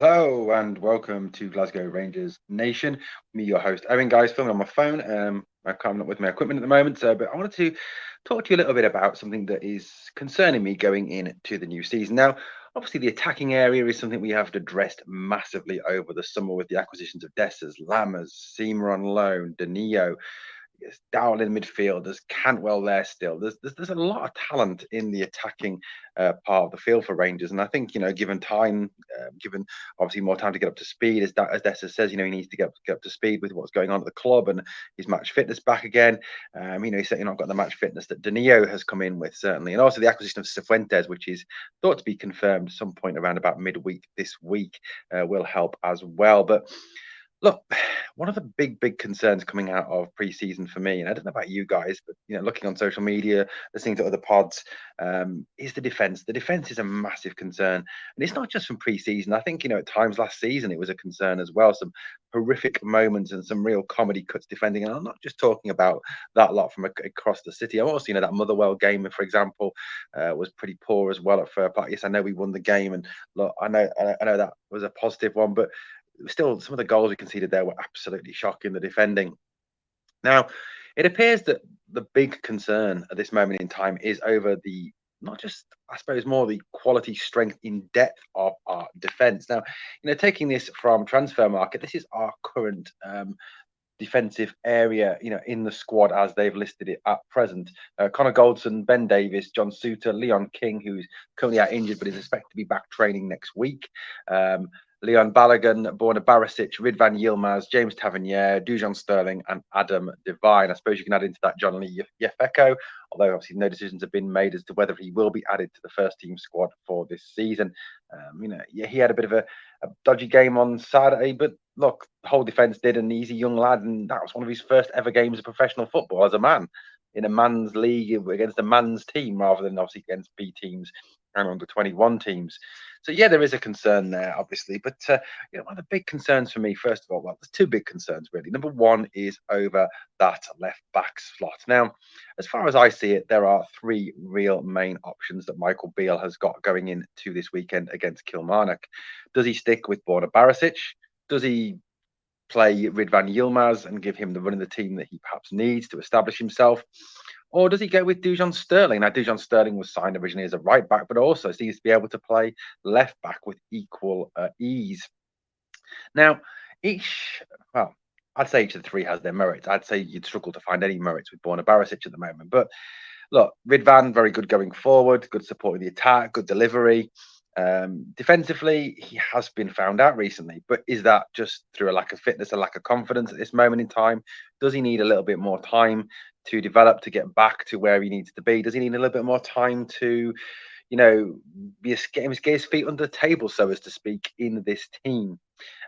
Hello and welcome to Glasgow Rangers Nation. Me, your host, Owen. Guys, filming on my phone. I'm not with my equipment at the moment, but I wanted to talk to you a little bit about something that is concerning me going into the new season. Now, obviously, the attacking area is something we have addressed massively over the summer with the acquisitions of Dessers, Lammers, Seamer on loan, Danilo. Yes, down in midfield. There's Cantwell there still. There's a lot of talent in the attacking part of the field for Rangers, and I think given time, given obviously more time to get up to speed, as Dessa says, he needs to get up to speed with what's going on at the club and his match fitness back again. He's certainly not got the match fitness that Danilo has come in with certainly, and also the acquisition of Cifuentes, which is thought to be confirmed some point around about midweek this week, will help as well. But look, one of the big concerns coming out of pre-season for me, and I don't know about you guys, but looking on social media, listening to other pods, is the defense. The defense is a massive concern, and it's not just from pre-season. I think at times last season it was a concern as well. Some horrific moments and some real comedy cuts defending, and I'm not just talking about that lot from across the city. I'm also, that Motherwell game, for example, was pretty poor as well at Fir Park. Yes, I know we won the game, and look, I know that was a positive one, but still, some of the goals we conceded there were absolutely shocking. The defending. Now, it appears that the big concern at this moment in time is over the not just, I suppose, more the quality, strength, in depth of our defence. Now, taking this from Transfer Market, this is our current defensive area, in the squad as they've listed it at present. Connor Goldson, Ben Davis, John Suter, Leon King, who's currently out injured but is expected to be back training next week. Leon Balogun, Borna Barisic, Ridvan Yilmaz, James Tavernier, Dujon Sterling, and Adam Devine. I suppose you can add into that John Lee Yefeko, although obviously no decisions have been made as to whether he will be added to the first team squad for this season. He had a bit of a dodgy game on Saturday, but look, the whole defence did, and he's a young lad, and that was one of his first ever games of professional football as a man in a man's league against a man's team rather than obviously against B teams and under 21 teams. So yeah, there is a concern there, obviously, but one of the big concerns for me, first of all, well, there's two big concerns really. Number one is over that left back slot. Now, as far as I see it, there are three real main options that Michael Beale has got going into this weekend against Kilmarnock. Does he stick with Borna Barisic? Does he play Ridvan Yilmaz and give him the run of the team that he perhaps needs to establish himself? Or does he go with Dujon Sterling? Now, Dujon Sterling was signed originally as a right back, but also seems to be able to play left back with equal ease. Now, well, I'd say each of the three has their merits. I'd say you'd struggle to find any merits with Borna Barisic at the moment. But look, Ridvan, very good going forward, good support in the attack, good delivery. Defensively, he has been found out recently, but is that just through a lack of fitness, a lack of confidence at this moment in time? Does he need a little bit more time to develop, to get back to where he needs to be? Does he need a little bit more time to, get his feet under the table, so as to speak, in this team?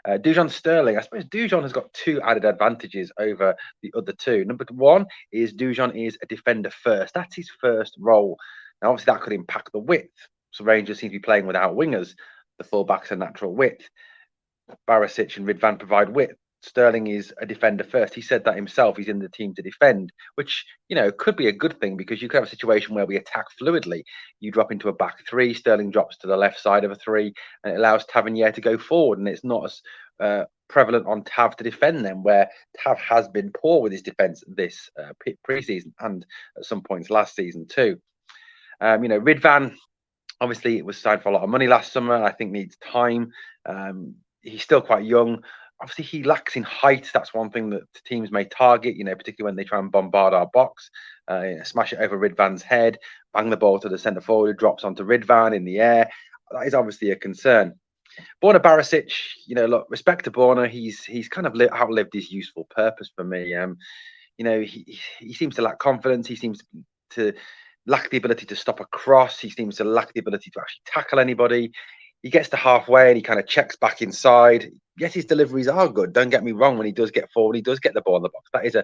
Dujon Sterling, I suppose Dujon has got two added advantages over the other two. Number one is Dujon is a defender first. That's his first role. Now, obviously, that could impact the width. So Rangers seem to be playing without wingers. The fullbacks are natural width. Barisic and Ridvan provide width. Sterling is a defender first. He said that himself. He's in the team to defend, which could be a good thing because you could have a situation where we attack fluidly. You drop into a back three. Sterling drops to the left side of a three, and it allows Tavernier to go forward. And it's not as prevalent on Tav to defend them, where Tav has been poor with his defence this pre-season and at some points last season too. Ridvan, obviously, it was signed for a lot of money last summer. I think needs time. He's still quite young. Obviously, he lacks in height. That's one thing that teams may target, particularly when they try and bombard our box, smash it over Ridvan's head, bang the ball to the centre forward, who drops onto Ridvan in the air. That is obviously a concern. Borna Barisic, look, respect to Borna. He's kind of outlived his useful purpose for me. He seems to lack confidence. He seems to lack the ability to stop a cross. He seems to lack the ability to actually tackle anybody. He gets to halfway and he kind of checks back inside. Yes, his deliveries are good. Don't get me wrong. When he does get forward, he does get the ball in the box. That is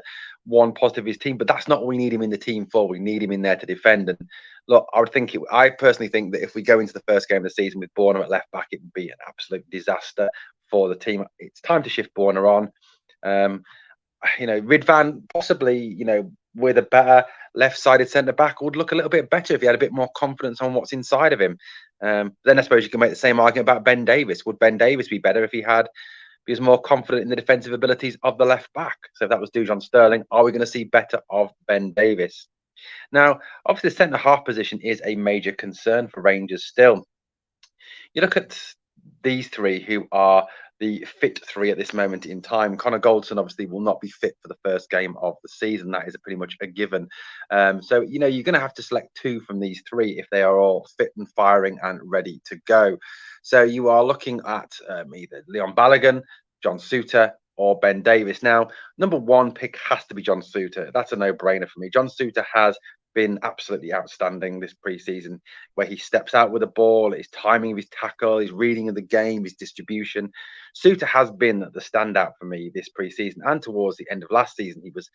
one positive of his team, but that's not what we need him in the team for. We need him in there to defend. And look, I personally think that if we go into the first game of the season with Borna at left back, it would be an absolute disaster for the team. It's time to shift Borna on. Ridvan possibly, with a better left-sided centre back would look a little bit better if he had a bit more confidence on what's inside of him. Then I suppose you can make the same argument about Ben Davies. Would Ben Davies be better if he was more confident in the defensive abilities of the left back? So if that was Dujon Sterling, are we going to see better of Ben Davies? Now, obviously, the centre half position is a major concern for Rangers still. You look at these three who are the fit three at this moment in time. Connor Goldson obviously will not be fit for the first game of the season. That is pretty much a given. So, you're going to have to select two from these three if they are all fit and firing and ready to go. So you are looking at either Leon Balogun, John Souttar, or Ben Davies. Now, number one pick has to be John Souttar. That's a no-brainer for me. John Souttar has been absolutely outstanding this preseason, where he steps out with the ball, his timing of his tackle, his reading of the game, his distribution. Souttar has been the standout for me this preseason, and towards the end of last season, he was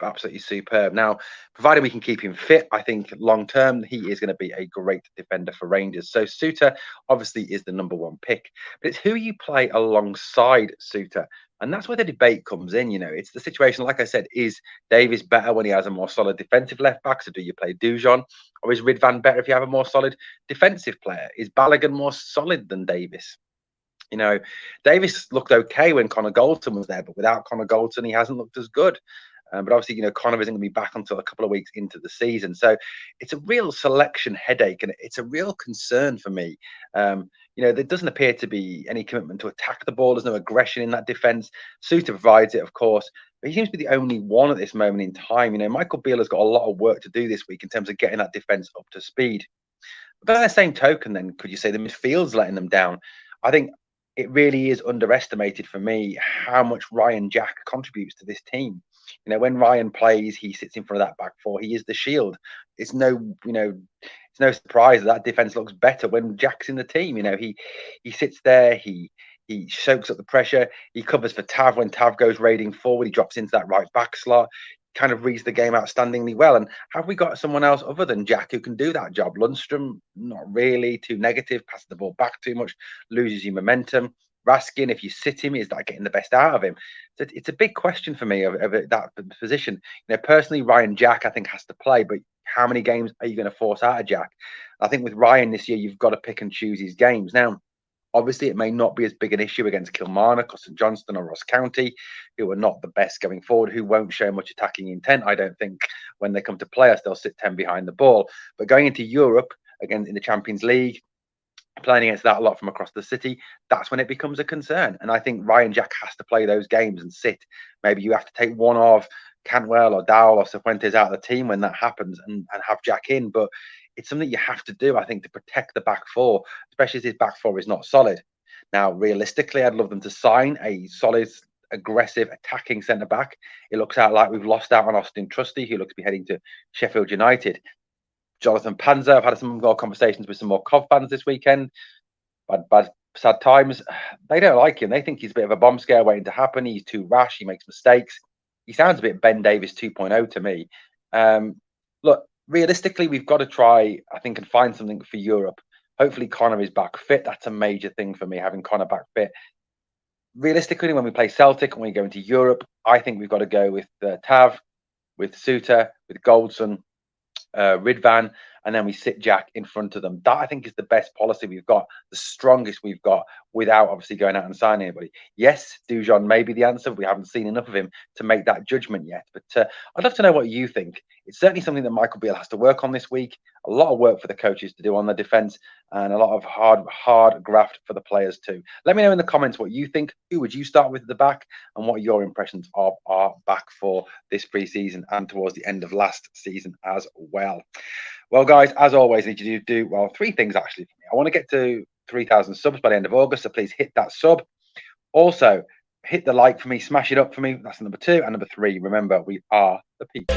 absolutely superb. Now, provided we can keep him fit, I think long term he is going to be a great defender for Rangers. So Souttar obviously is the number one pick, but it's who you play alongside Souttar. And that's where the debate comes in. It's the situation, like I said, is Davies better when he has a more solid defensive left back? So do you play Dujon? Or is Ridvan better if you have a more solid defensive player? Is Balogun more solid than Davies? Davies looked okay when Connor Goldson was there, but without Connor Goldson, he hasn't looked as good. But obviously, Connor isn't going to be back until a couple of weeks into the season. So it's a real selection headache, and it's a real concern for me. There doesn't appear to be any commitment to attack the ball. There's no aggression in that defence. Souttar provides it, of course, but he seems to be the only one at this moment in time. Michael Beale has got a lot of work to do this week in terms of getting that defence up to speed. But by the same token, then, could you say the midfield's letting them down? I think it really is underestimated for me how much Ryan Jack contributes to this team. When Ryan plays, he sits in front of that back four. He is the shield. It's no surprise that defense looks better when Jack's in the team. He sits there. He soaks up the pressure. He covers for Tav when Tav goes raiding forward. He drops into that right back slot. Kind of reads the game outstandingly well. And have we got someone else other than Jack who can do that job? Lundstrom, not really. Too negative. Passes the ball back too much. Loses your momentum. Raskin, if you sit him, is that getting the best out of him? So it's a big question for me of that position. Personally, Ryan Jack, I think, has to play, but how many games are you going to force out of Jack? I think with Ryan this year, you've got to pick and choose his games. Now, obviously, it may not be as big an issue against Kilmarnock or St Johnstone or Ross County, who are not the best going forward, who won't show much attacking intent, I don't think, when they come to play us. They'll sit 10 behind the ball. But going into Europe, again, in the Champions League, playing against that a lot from across the city, that's when it becomes a concern. And I think Ryan Jack has to play those games and sit. Maybe you have to take one of Cantwell or Dowell or Cifuentes out of the team when that happens and have Jack in. But it's something you have to do, I think, to protect the back four, especially as his back four is not solid. Now, realistically, I'd love them to sign a solid, aggressive, attacking centre back. It looks out like we've lost out on Austin Trusty, who looks to be heading to Sheffield United. Jonathan Panzer, I've had some more conversations with some more Cov fans this weekend. Bad, sad times. They don't like him. They think he's a bit of a bomb scare waiting to happen. He's too rash. He makes mistakes. He sounds a bit Ben Davies 2.0 to me. Look, realistically, we've got to try, I think, and find something for Europe. Hopefully, Connor is back fit. That's a major thing for me, having Connor back fit. Realistically, when we play Celtic and we go into Europe, I think we've got to go with Tav, with Souttar, with Goldson, Ridvan, and then we sit Jack in front of them. That, I think, is the best policy we've got, the strongest we've got, without obviously going out and signing anybody. Yes, Dujon may be the answer. We haven't seen enough of him to make that judgment yet. But I'd love to know what you think. It's certainly something that Michael Beale has to work on this week. A lot of work for the coaches to do on the defence, and a lot of hard graft for the players too. Let me know in the comments what you think. Who would you start with at the back, and what are your impressions of our back for this pre-season and towards the end of last season as well. Well, guys, as always, I need you to do, three things actually for me. I want to get to 3,000 subs by the end of August, so please hit that sub. Also, hit the like for me, smash it up for me. That's number 2. And number 3, remember, we are the people.